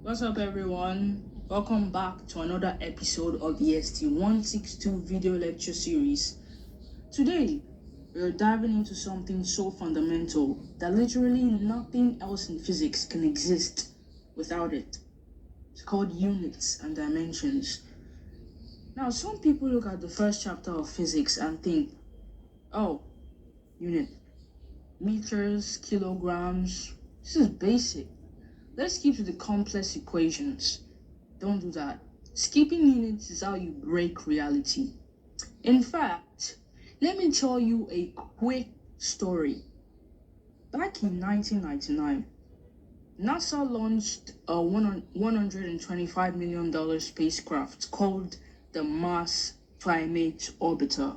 What's up, everyone? Welcome back to another episode of EST 162 video lecture series. Today, we're diving into something so fundamental that literally nothing else in physics can exist without it. It's called units and dimensions. Now, some people look at the first chapter of physics and think, oh, unit, meters, kilograms, this is basic. Let's keep to the complex equations. Don't do that. Skipping units is how you break reality. In fact, let me tell you a quick story. Back in 1999, NASA launched a $125 million spacecraft called the Mars Climate Orbiter.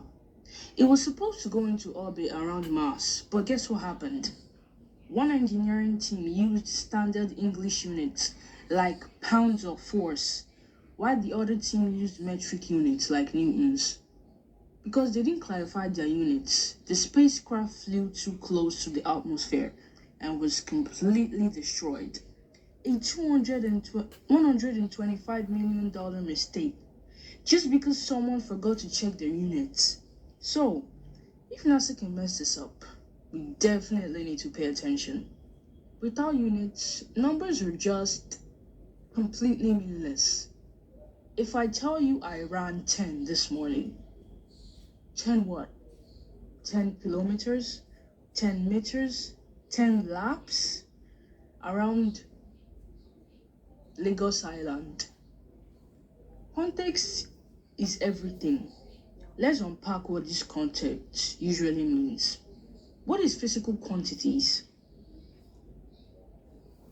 It was supposed to go into orbit around Mars, but guess what happened? One engineering team used standard English units like pounds of force, while the other team used metric units like newtons. Because they didn't clarify their units, the spacecraft flew too close to the atmosphere and was completely destroyed. A $125 million mistake, just because someone forgot to check their units. So, if NASA can mess this up, we definitely need to pay attention. Without units, numbers are just completely meaningless. If I tell you I ran 10 this morning, 10 what? 10 kilometers? 10 meters? 10 laps? Around Lagos Island. Context is everything. Let's unpack what this concept usually means. What is physical quantities?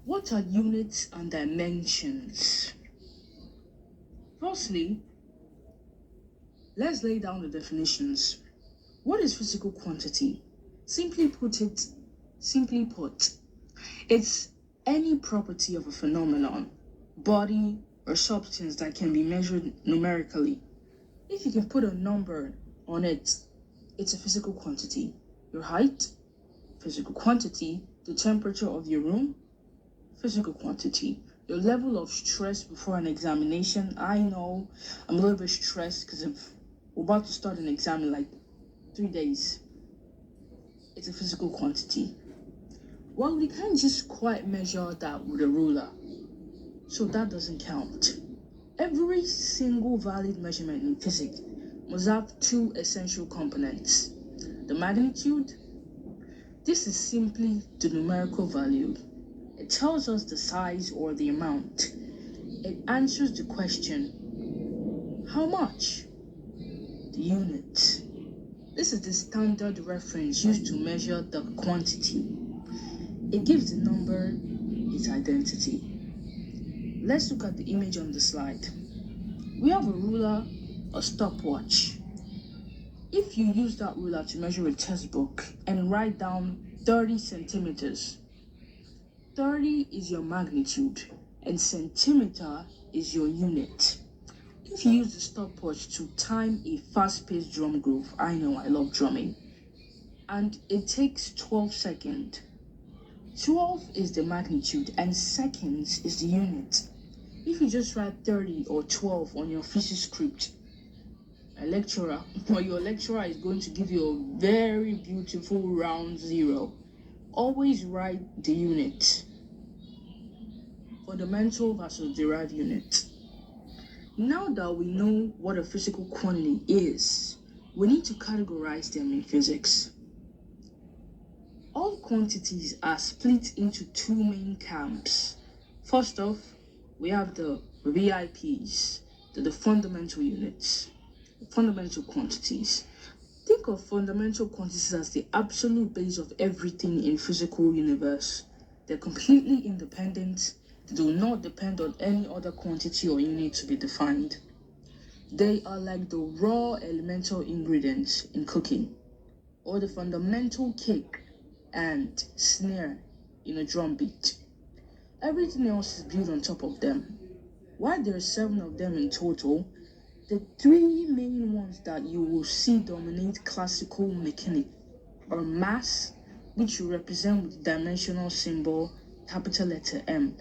What are units and dimensions? Firstly, let's lay down the definitions. What is physical quantity? Simply put, it's any property of a phenomenon, body, or substance that can be measured numerically. If you can put a number on it, it's a physical quantity. Your height, physical quantity. The temperature of your room, physical quantity. Your level of stress before an examination. I know I'm a little bit stressed because we're about to start an exam in like 3 days. It's a physical quantity. Well, we can't just quite measure that with a ruler, so that doesn't count. Every single valid measurement in physics must have two essential components. The magnitude. This is simply the numerical value. It tells us the size or the amount. It answers the question, how much? The unit. This is the standard reference used to measure the quantity. It gives the number its identity. Let's look at the image on the slide. We have a ruler, a stopwatch. If you use that ruler to measure a textbook and write down 30 centimeters, 30 is your magnitude and centimeter is your unit. If you use the stopwatch to time a fast-paced drum groove, I know I love drumming, and it takes 12 seconds. 12 is the magnitude and seconds is the unit. If you just write 30 or 12 on your physics script, your lecturer is going to give you a very beautiful round zero. Always write the unit. Fundamental versus derived unit. Now that we know what a physical quantity is, we need to categorize them in physics. All quantities are split into two main camps. First off, we have the VIPs, the fundamental units, fundamental quantities. Think of fundamental quantities as the absolute base of everything in physical universe. They're completely independent. They do not depend on any other quantity or unit to be defined. They are like the raw elemental ingredients in cooking, or the fundamental kick and snare in a drum beat. Everything else is built on top of them. While there are 7 of them in total, the 3 main ones that you will see dominate classical mechanics are mass, which you represent with the dimensional symbol capital letter M,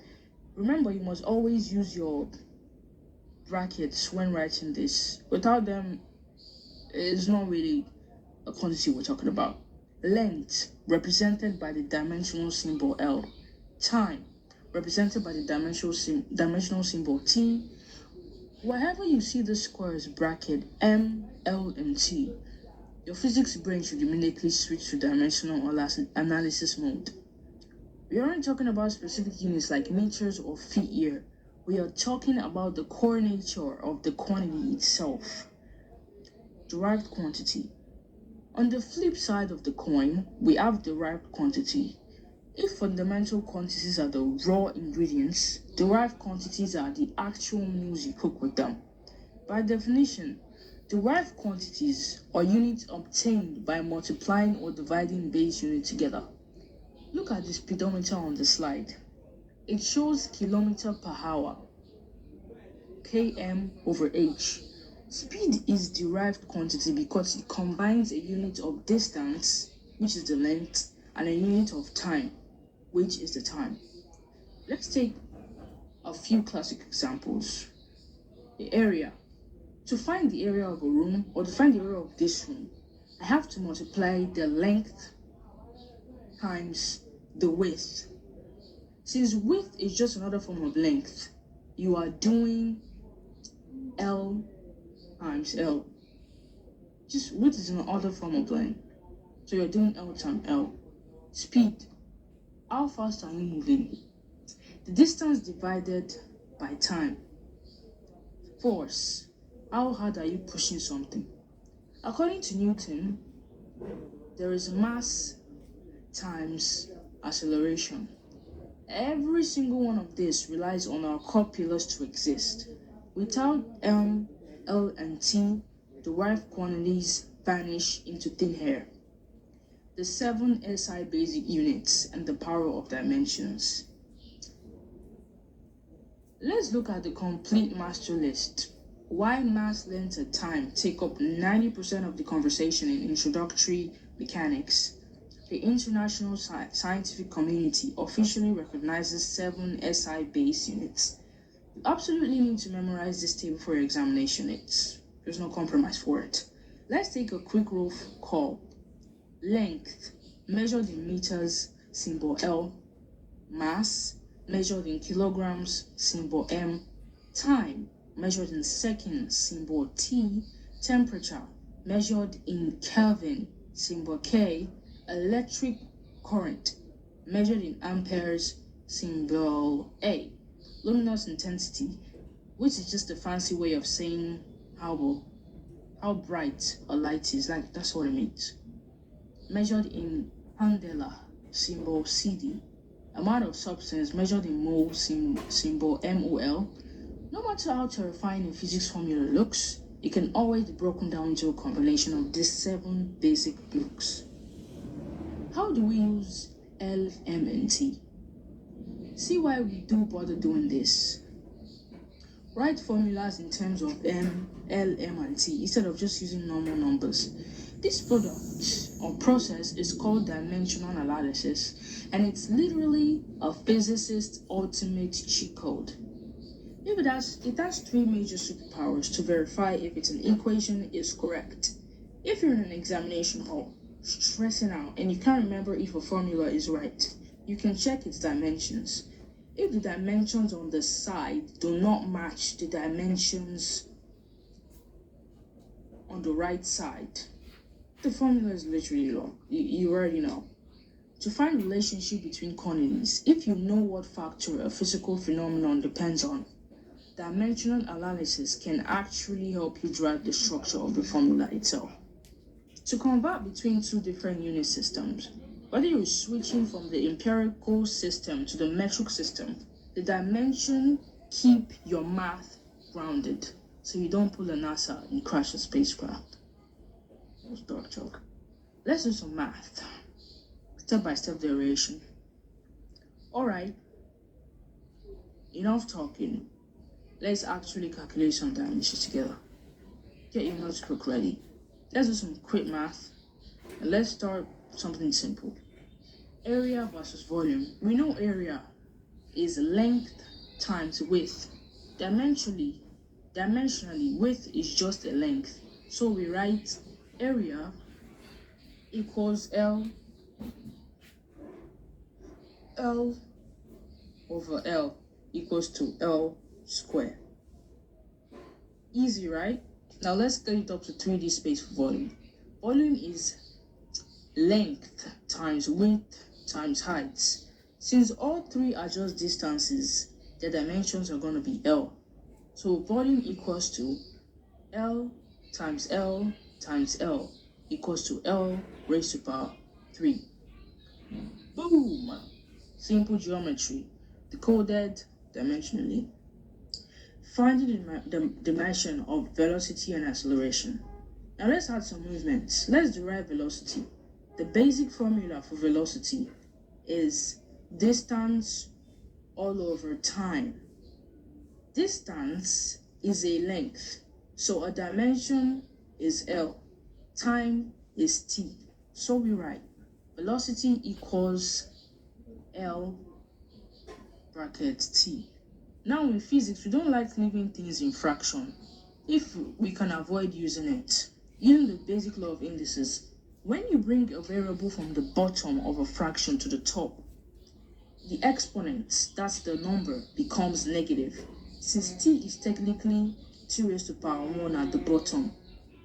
Remember, you must always use your brackets when writing this. Without them, it's not really a quantity we're talking about. Length, represented by the dimensional symbol L. Time, represented by the dimensional symbol T. Wherever you see the squares bracket M, L, and T, your physics brain should immediately switch to dimensional analysis mode. We aren't talking about specific units like meters or feet here. We are talking about the core nature of the quantity itself. Derived quantity. On the flip side of the coin, we have derived quantity. If fundamental quantities are the raw ingredients, derived quantities are the actual meals you cook with them. By definition, derived quantities are units obtained by multiplying or dividing base units together. Look at the speedometer on the slide. It shows kilometer per hour, km/h. Speed is derived quantity because it combines a unit of distance, which is the length, and a unit of time, which is the time. Let's take a few classic examples. The area. To find the area of a room, or to find the area of this room, I have to multiply the length times the width. Since width is just another form of length, you are doing L times L. Just width is another form of length, so you're doing L times L. Speed. How fast are you moving? The distance divided by time. Force. How hard are you pushing something? According to Newton, there is mass times acceleration. Every single one of this relies on our core pillars to exist. Without M, L, and T, derived quantities vanish into thin air. The 7 SI basic units and the power of dimensions. Let's look at the complete master list. Why mass, length, and time take up 90% of the conversation in introductory mechanics. The international scientific community officially recognizes 7 SI base units. You absolutely need to memorize this table for your examination. There's no compromise for it. Let's take a quick roll call. Length, measured in meters, symbol L. Mass, measured in kilograms, symbol M. Time, measured in seconds, symbol T. Temperature, measured in Kelvin, symbol K. Electric current, measured in amperes, symbol A. Luminous intensity, which is just a fancy way of saying how bright a light is, like that's what it means. Measured in candela, symbol CD. Amount of substance measured in mole, symbol MOL. No matter how terrifying a physics formula looks, it can always be broken down into a combination of these 7 basic blocks. How do we use L, M, and T? See why we do bother doing this. Write formulas in terms of M, L, M, and T instead of just using normal numbers. This product or process is called dimensional analysis, and it's literally a physicist's ultimate cheat code. It has 3 major superpowers to verify if its an equation is correct. If you're in an examination hall, stressing out, and you can't remember if a formula is right, you can check its dimensions. If the dimensions on the side do not match the dimensions on the right side, the formula is literally wrong. You already know. To find relationship between quantities, if you know what factor a physical phenomenon depends on, dimensional analysis can actually help you derive the structure of the formula itself. To convert between 2 different unit systems, whether you're switching from the empirical system to the metric system, the dimension keep your math grounded so you don't pull a NASA and crash a spacecraft. That's dark joke. Let's do some math. Step-by-step derivation. Alright, enough talking. Let's actually calculate some dimensions together. Get your notebook ready. Let's do some quick math. And let's start something simple. Area versus volume. We know area is length times width. Dimensionally, width is just a length. So we write area equals L over L equals to L squared. Easy, right? Now let's get it up to 3D space for volume. Volume is length times width times height. Since all three are just distances, the dimensions are going to be L. So volume equals to L times L times L equals to L raised to power 3. Boom! Simple geometry, decoded dimensionally. Finding the dimension of velocity and acceleration. Now let's add some movements. Let's derive velocity. The basic formula for velocity is distance all over time. Distance is a length, so a dimension is L, time is t. So we write velocity equals L bracket t. Now in physics, we don't like leaving things in fraction if we can avoid using it. Using the basic law of indices, when you bring a variable from the bottom of a fraction to the top, the exponent, that's the number, becomes negative. Since t is technically t raised to power 1 at the bottom,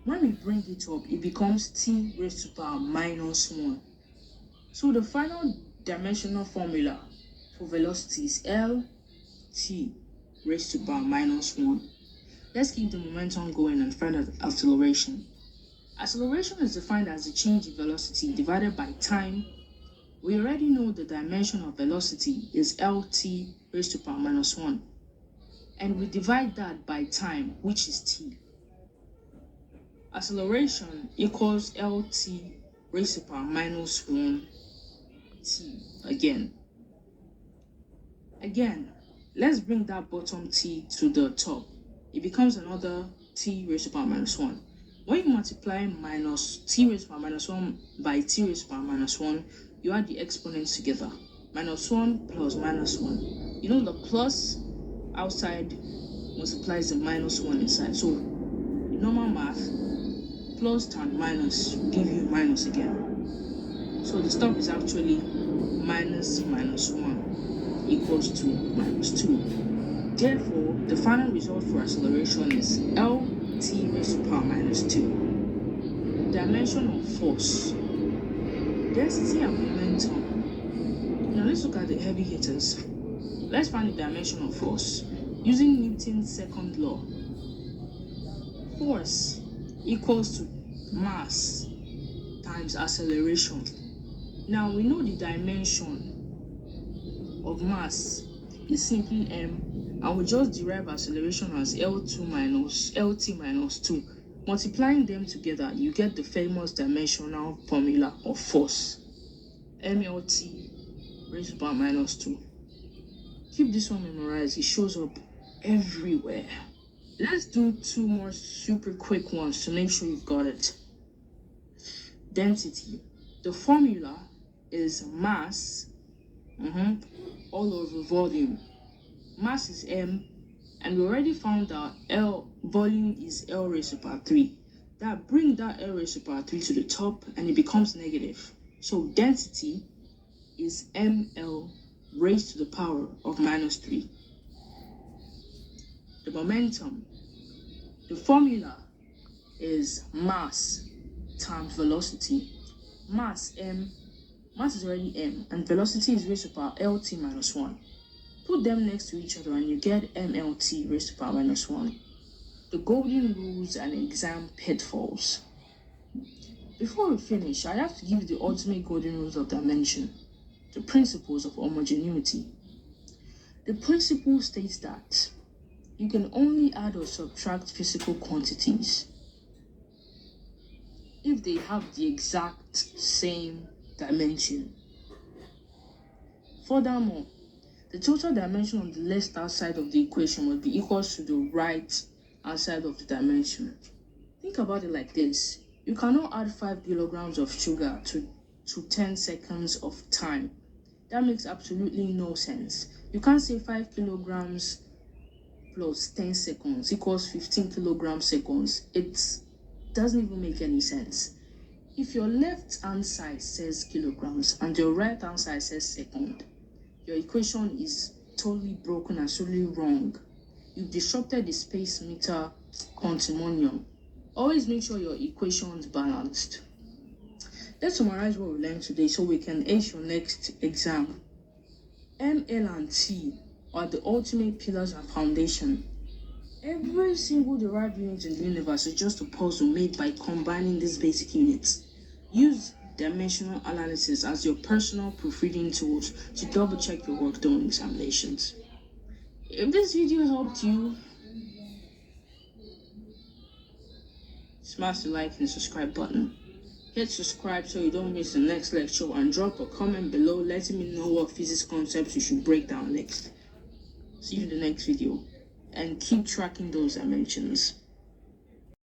when we bring it up, it becomes t raised to power minus 1. So the final dimensional formula for velocity is L t raised to power minus 1. Let's keep the momentum going and find out acceleration. Acceleration is defined as the change in velocity divided by time. We already know the dimension of velocity is Lt raised to power minus 1. And we divide that by time, which is t. Acceleration equals Lt raised to power minus 1 t again. Let's bring that bottom t to the top. It becomes another t raised to power minus 1. When you multiply minus t raised to power minus 1 by t raised to power minus 1, you add the exponents together. Minus 1 plus minus 1. You know the plus outside multiplies the minus 1 inside. So in normal math, plus times minus give you minus again. So the stop is actually minus 1 equals to minus 2. Therefore, the final result for acceleration is Lt raised to power minus 2. Dimension of force, density and momentum. Now let's look at the heavy hitters. Let's find the dimension of force using Newton's second law. Force equals to mass times acceleration. Now we know the dimension of mass is simply m, and we just derive acceleration as Lt minus 2. Multiplying them together, you get the famous dimensional formula of force, mLt raised to power minus 2. Keep this one memorized, it shows up everywhere. Let's do 2 more super quick ones to make sure you've got it. Density. The formula is mass all over volume. Mass is m, and we already found out volume is L raised to power 3. Bring that L raised to power 3 to the top and it becomes negative. So density is mL raised to the power of minus 3. The momentum. The formula is mass times velocity. Mass is already m, and velocity is raised to power Lt minus 1. Put them next to each other and you get mLt raised to power minus 1. The golden rules and exam pitfalls. Before we finish, I have to give you the ultimate golden rules of dimension, the principles of homogeneity. The principle states that you can only add or subtract physical quantities if they have the exact same dimension. Furthermore, the total dimension on the left-hand side of the equation will be equal to the right-hand side of the dimension. Think about it like this. You cannot add 5 kilograms of sugar to 10 seconds of time. That makes absolutely no sense. You can't say 5 kilograms plus 10 seconds equals 15 kilogram seconds. It doesn't even make any sense. If your left hand side says kilograms and your right hand side says second, your equation is totally broken and totally wrong. You've disrupted the space meter continuum. Always make sure your equation is balanced. Let's summarize what we learned today so we can ace your next exam. M, L, and T are the ultimate pillars and foundation. Every single derived unit in the universe is just a puzzle made by combining these basic units. Use dimensional analysis as your personal proofreading tools to double check your work during examinations. If this video helped you, smash the like and subscribe button. Hit subscribe so you don't miss the next lecture, and drop a comment below letting me know what physics concepts you should break down next. See you in the next video, and keep tracking those dimensions.